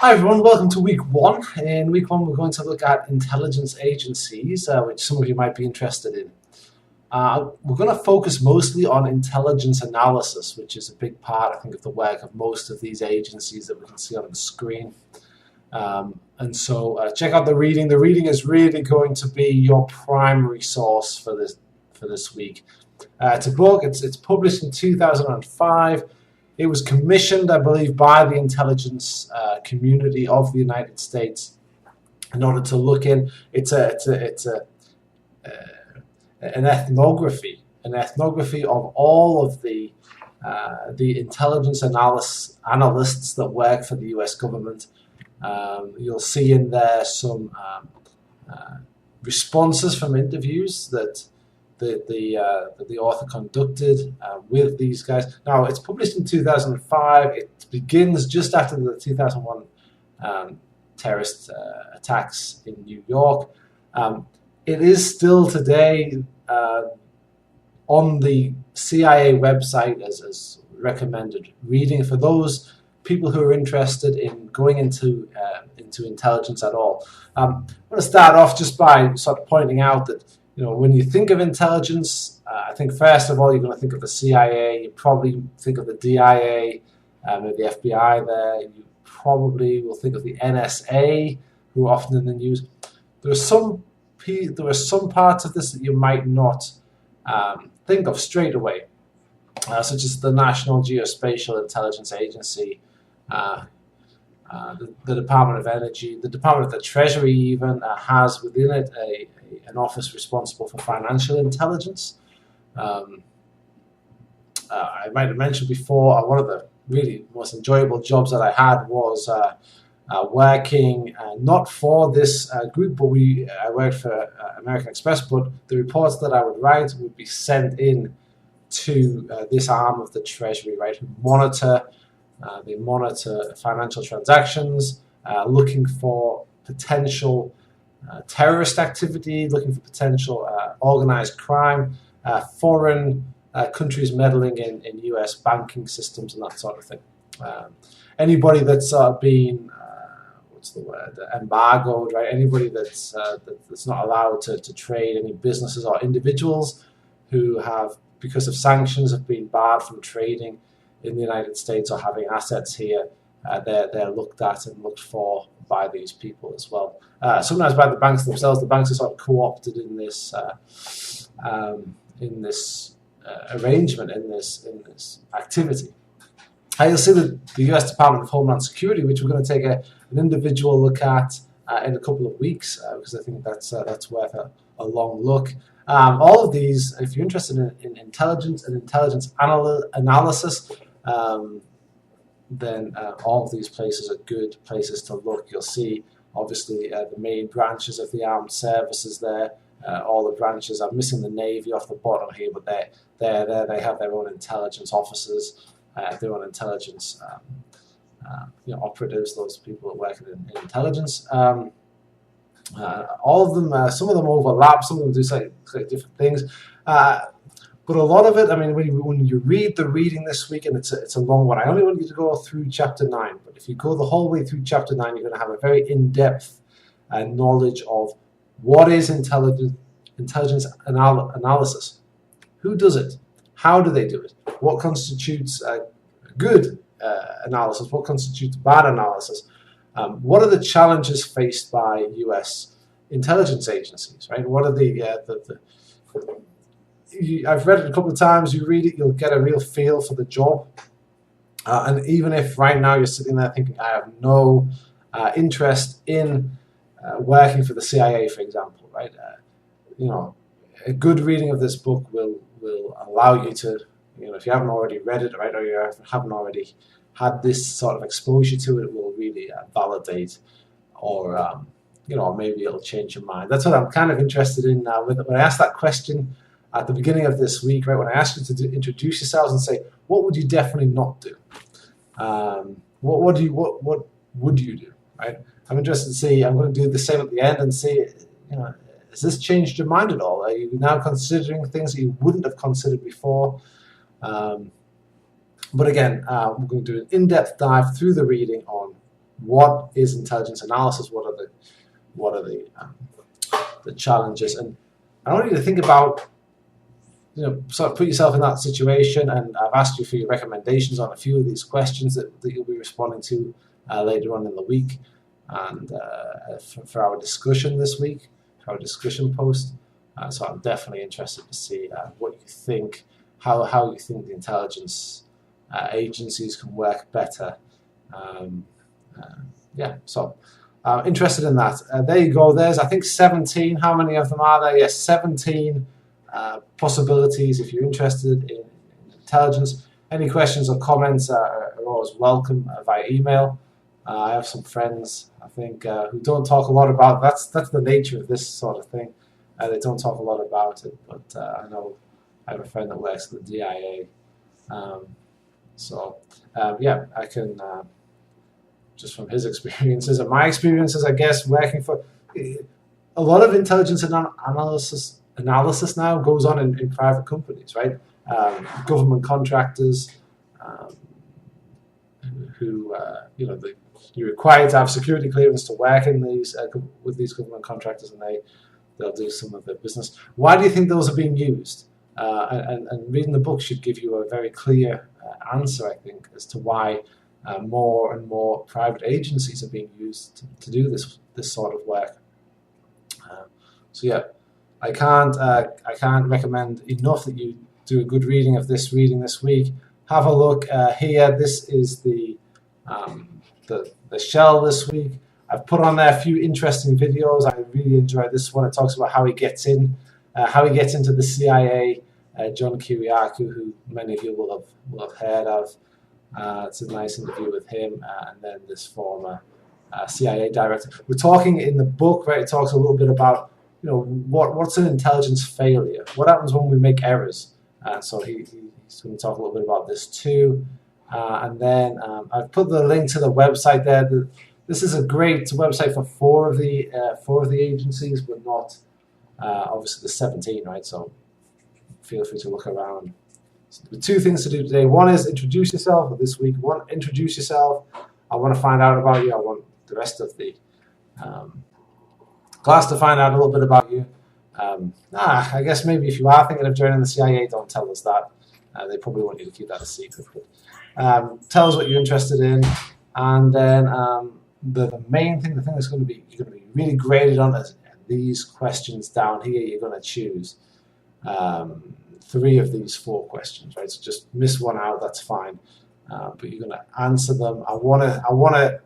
Hi everyone, welcome to week one. In week one, we're going to look at intelligence agencies, which some of you might be interested in. We're going to focus mostly on intelligence analysis, which is a big part, I think, of the work of most of these agencies that we can see on the screen. And so check out the reading. The reading is really going to be your primary source for this week. It's a book. It's published in 2005. It was commissioned, I believe, by the intelligence community of the United States in order to look in. It's an ethnography of all of the intelligence analysts that work for the U.S. government. You'll see in there some responses from interviews that the author conducted with these guys. Now, it's published in 2005. It begins just after the 2001 terrorist attacks in New York. It is still today on the CIA website as recommended reading for those people who are interested in going into intelligence at all. I want to start off just by sort of pointing out that, when you think of intelligence, I think first of all you're going to think of the CIA. You probably think of the DIA, maybe the FBI there. You probably will think of the NSA, who are often in the news. There are some parts of this that you might not think of straight away, such as the National Geospatial Intelligence Agency, the Department of Energy, the Department of the Treasury even has within it an office responsible for financial intelligence. I might have mentioned before, one of the really most enjoyable jobs that I had was working not for this group, but I worked for American Express, but the reports that I would write would be sent in to this arm of the Treasury, right, who they monitor financial transactions, looking for potential terrorist activity, looking for potential organized crime, foreign countries meddling in U.S. banking systems and that sort of thing. Anybody that's been, embargoed, right? Anybody that's not allowed to trade, any businesses or individuals who have, because of sanctions, have been barred from trading in the United States or having assets here, they're looked at and looked for by these people as well. Sometimes by the banks themselves. The banks are sort of co-opted in this arrangement, in this activity. You'll see that the U.S. Department of Homeland Security, which we're going to take an individual look at in a couple of weeks, because I think that's worth a long look. All of these, if you're interested in intelligence and intelligence analysis, then all of these places are good places to look. You'll see, obviously, the main branches of the armed services there. All the branches. I'm missing the Navy off the bottom here, but they're there. They have their own intelligence officers, their own intelligence operatives, those people that work in intelligence. All of them, some of them overlap, some of them do slightly different things. But a lot of it, I mean, when you read the reading this week, and it's a long one, I only want you to go through chapter 9. But if you go the whole way through chapter 9, you're going to have a very in-depth knowledge of what is intelligence analysis. Who does it? How do they do it? What constitutes good analysis? What constitutes bad analysis? What are the challenges faced by U.S. intelligence agencies? Right? What are I've read it a couple of times. You read it, you'll get a real feel for the job. And even if right now you're sitting there thinking, I have no interest in working for the CIA, for example, right? A good reading of this book will allow you to, if you haven't already read it, right, or you haven't already had this sort of exposure to it, will really validate, or maybe it'll change your mind. That's what I'm kind of interested in now. When I asked that question at the beginning of this week, right, when I asked you to introduce yourselves and say, what would you definitely not do? What would you do, right? I'm interested to see. I'm going to do the same at the end and see, has this changed your mind at all? Are you now considering things that you wouldn't have considered before? But again, we're going to do an in-depth dive through the reading on what is intelligence analysis, what are the challenges, and I want you to think about, sort of put yourself in that situation, and I've asked you for your recommendations on a few of these questions that you'll be responding to later on in the week, and for our discussion this week, for our discussion post. So I'm definitely interested to see what you think, how you think the intelligence agencies can work better. So interested in that. There you go. There's, I think, 17. How many of them are there? Yes, 17 possibilities if you're interested in intelligence. Any questions or comments are always welcome via email. I have some friends, I think, who don't talk a lot about that's the nature of this sort of thing. They don't talk a lot about it, but I know I have a friend that works at the DIA. I can, just from his experiences and my experiences, I guess, working for a lot of intelligence analysis now goes on in private companies, right? Government contractors who, you're required to have security clearance to work in these with these government contractors, and they'll do some of the business. Why do you think those are being used? And reading the book should give you a very clear answer, I think, as to why more and more private agencies are being used to do this sort of work. I can't recommend enough that you do a good reading of this week. Have a look here. This is the Shell this week. I've put on there a few interesting videos. I really enjoyed this one. It talks about how he gets into the CIA. John Kiriakou, who many of you will have heard of. It's a nice interview with him, and then this former CIA director. We're talking in the book, right? It talks a little bit about what's an intelligence failure. What happens when we make errors? So he's going to talk a little bit about this too. And then I've put the link to the website there. This is a great website for four of the agencies, but not obviously the 17, right? So feel free to look around. So the two things to do today. One is introduce yourself. This week, introduce yourself. I want to find out about you. I want the rest of the class to find out a little bit about you. I guess maybe if you are thinking of joining the CIA, don't tell us that. They probably want you to keep that a secret. But tell us what you're interested in, and then the main thing, the thing that's you're going to be really graded on is these questions down here. You're going to choose 3 of these 4 questions, right? So just miss one out, that's fine. But you're going to answer them. I want to.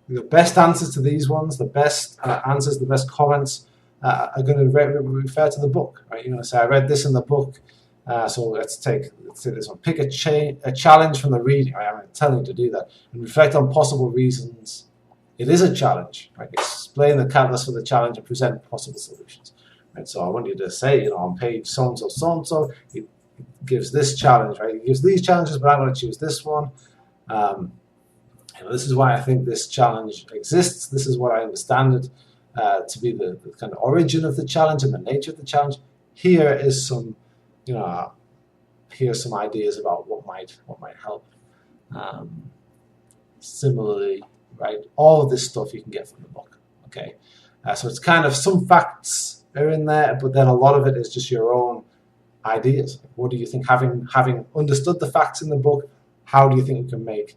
The best answers to these ones, the best answers, the best comments are going to refer to the book, right? You're going to say, I read this in the book. So let's take this one. Pick a challenge from the reading. Right? I'm telling you to do that and reflect on possible reasons it is a challenge. Right? Explain the catalyst for the challenge and present possible solutions. Right? So I want you to say, on page so and so, it gives this challenge. Right? It gives these challenges, but I'm going to choose this one. This is why I think this challenge exists. This is what I understand it to be the kind of origin of the challenge and the nature of the challenge. Here is some. Here's some ideas about what might help. Similarly, right, all of this stuff you can get from the book. Okay, so it's kind of some facts are in there, but then a lot of it is just your own ideas. What do you think? Having understood the facts in the book, how do you think we can make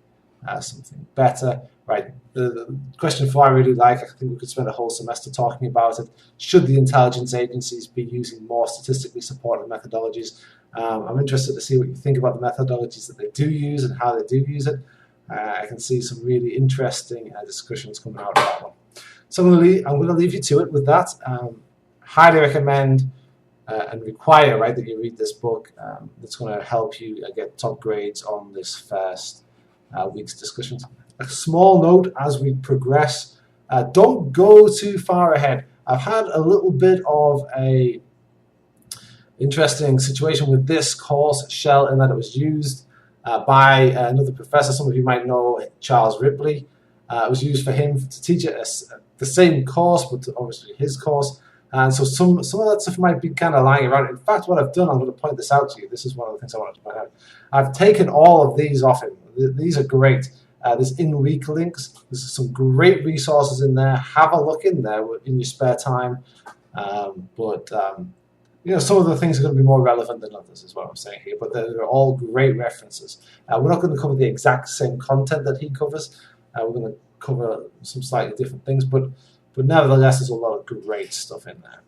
something better? Right. The question 4 I really like. I think we could spend a whole semester talking about it. Should the intelligence agencies be using more statistically supported methodologies? I'm interested to see what you think about the methodologies that they do use and how they do use it. I can see some really interesting discussions coming out of that one. So I'm going to leave you to it with that. Highly recommend and require, right, that you read this book. It's going to help you get top grades on this first week's discussions. A small note as we progress, don't go too far ahead. I've had a little bit of a interesting situation with this course, Shell, in that it was used by another professor. Some of you might know Charles Ripley. It was used for him to teach the same course, but obviously his course. And so some of that stuff might be kind of lying around. In fact, what I've done, I'm going to point this out to you. This is one of the things I wanted to point out. I've taken all of these off him. These are great. There's in-week links. There's some great resources in there. Have a look in there in your spare time. But some of the things are going to be more relevant than others, is what I'm saying here. But they're all great references. We're not going to cover the exact same content that he covers. We're going to cover some slightly different things, but nevertheless, there's a lot of great stuff in there.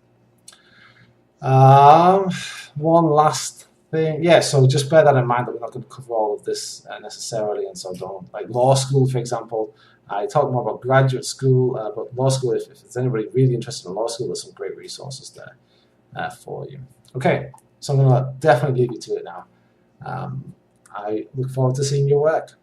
One last thing, so just bear that in mind that we're not going to cover all of this necessarily, and so don't. Like law school, for example, I talk more about graduate school, but law school, if there's anybody really interested in law school, there's some great resources there for you. Okay, so I'm going to definitely leave you to it now. I look forward to seeing your work.